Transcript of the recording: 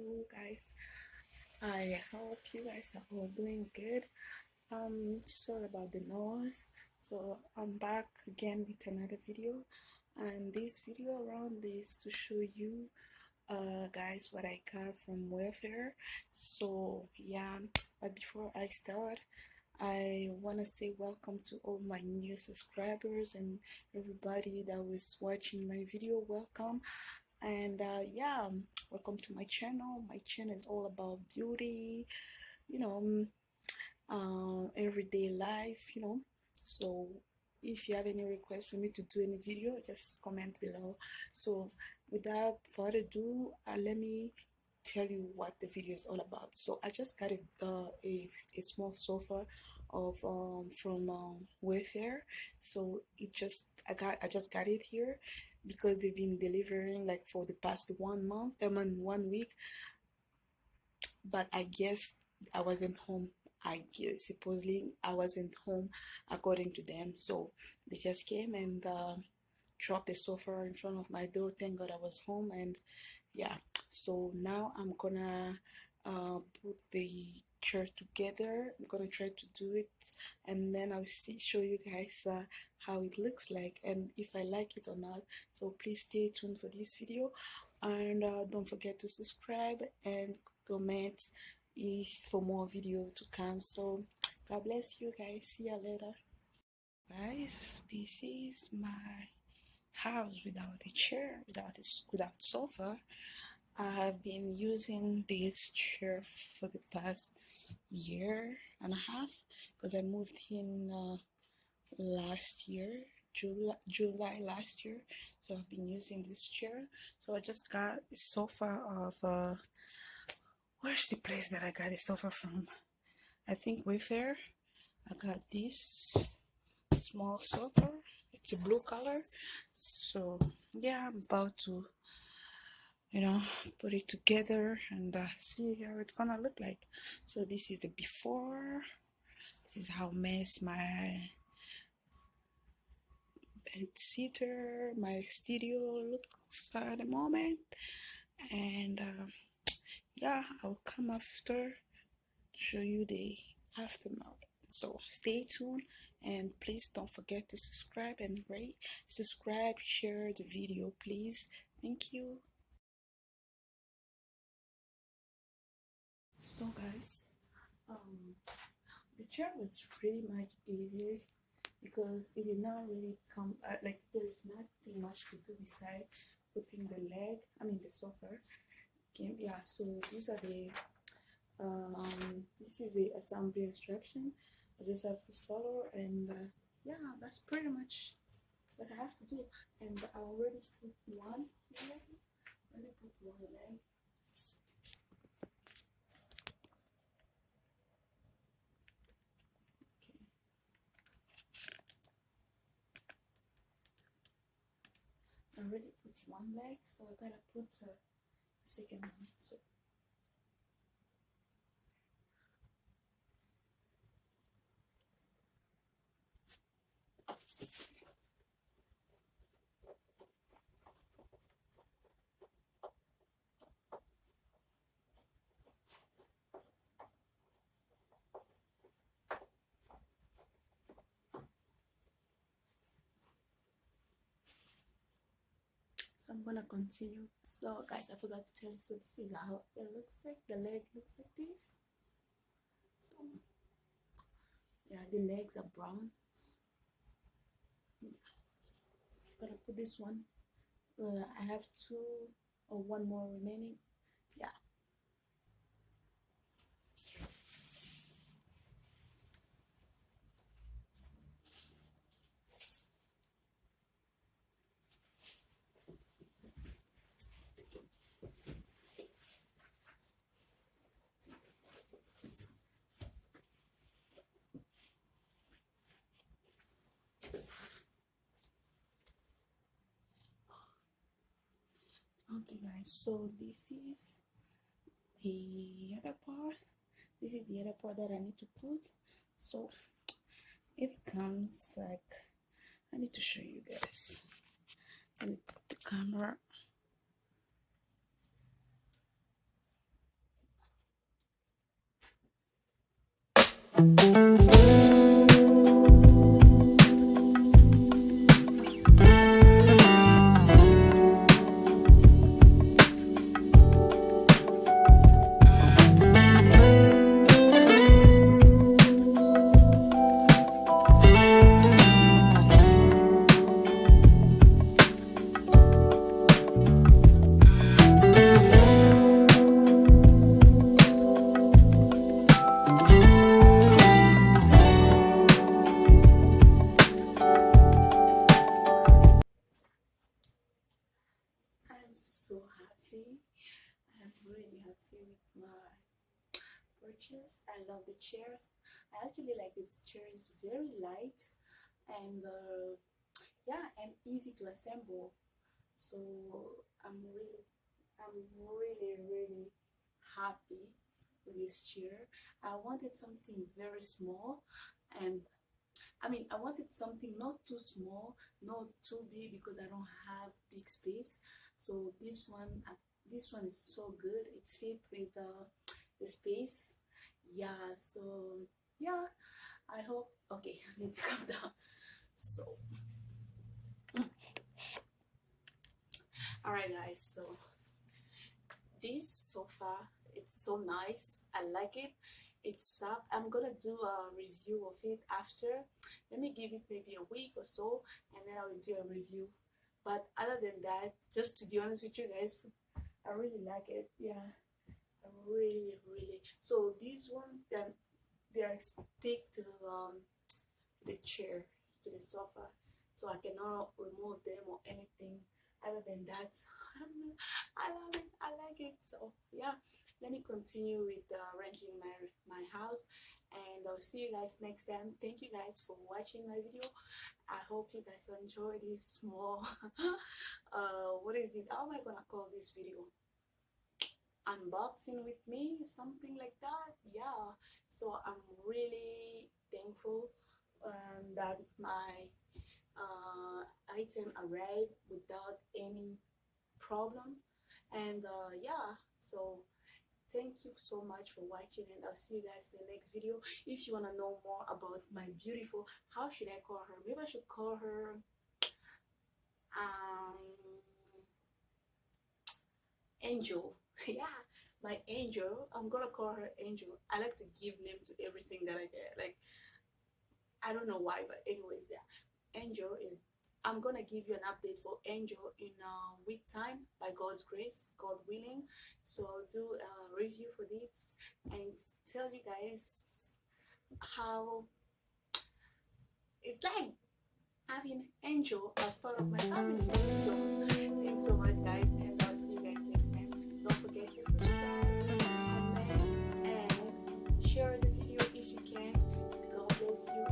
Hello guys, I hope you guys are all doing good. Sorry about the noise. So I'm back again with another video, and this video around is to show you guys what I got from Wayfair. So yeah, but before I start, I want to say welcome to all my new subscribers and everybody that was watching my video. Welcome. And yeah, welcome to my channel. My channel is all about beauty, you know, everyday life, So if you have any requests for me to do any video, just comment below. So without further ado, let me tell you what the video is all about. So I just got a small sofa of from Wayfair. So I just got it here because they've been delivering like for the past 1 month, 1 week, but I guess I wasn't home. I guess supposedly I wasn't home according to them. So they just came and dropped the sofa in front of my door. Thank God I was home. And yeah, so now I'm gonna put the chair together. I'm gonna try to do it, and then I'll show you guys how it looks like and if I like it or not. So please stay tuned for this video, and don't forget to subscribe and comment is for more video to come. So God bless you guys. See you later. Guys, this is my house without a chair, without sofa. I have been using this chair for the past year and a half because I moved in last year, July last year. So I've been using this chair. So I just got a sofa of where's the place that I got the sofa from? I think Wayfair. I got this small sofa. It's a blue color. So yeah, I'm about to put it together and see how it's gonna look like. So this is the before. This is how nice my bed sitter, my studio looks at the moment. And yeah, I'll come after show you the aftermath. So stay tuned and please don't forget to subscribe and rate. Subscribe, share the video, please. Thank you. So guys, the chair was pretty much easy because it did not really come like there's nothing much to do beside putting the sofa. Okay, yeah. So these are the this is the assembly instruction. I just have to follow, and yeah, that's pretty much what I have to do. And I already put one leg. Already put one leg. I already put one leg, so I gotta put a second one. So I'm gonna continue. So guys, I forgot to tell you. So this is how it looks like. The leg looks like this. So yeah, the legs are brown. Gonna put this one. I have two or one more remaining. Yeah. Okay guys, so this is the other part. This is the other part that I need to put. So it comes like, I need to show you guys. Let me put the camera. I'm so happy. I'm really happy with my purchase. I love the chair. I actually like this chair. It's very light and yeah, and easy to assemble. So I'm really happy with this chair. I wanted something very small, and I wanted something not too small, not too big because I don't have big space. So this one is so good. It fits with the space. Yeah. So yeah, I hope. Okay, I need to calm down. So all right, guys. So this sofa, it's so nice. I like it. It's soft. I'm gonna do a review of it after. Let me give it maybe a week or so, and then I will do a review. But other than that, just to be honest with you guys, I really like it. Yeah, I really. So these one, then they are stick to the chair, to the sofa, so I cannot remove them or anything. Other than that, I love it. I like it. So yeah, let me continue with arranging my house, and I'll see you guys next time. Thank you guys for watching my video. I hope you guys enjoy this small what is it? How am I gonna call this video? Unboxing with me, something like that. Yeah. So I'm really thankful that my item arrived without any problem, and yeah. So thank you so much for watching, and I'll see you guys in the next video. If you want to know more about my beautiful, how should I call her? Maybe I should call her um Angel. Yeah, my angel. I'm gonna call her Angel. I like to give name to everything that I get. Like, I don't know why, but anyways, yeah. Angel is. I'm gonna give you an update for Angel in a week time by God's grace, God willing. So I'll do a review for this and tell you guys how it's like having Angel as part of my family. So thanks so much, guys, and I'll see you guys next time. Don't forget to subscribe, comment, and share the video if you can. God bless you.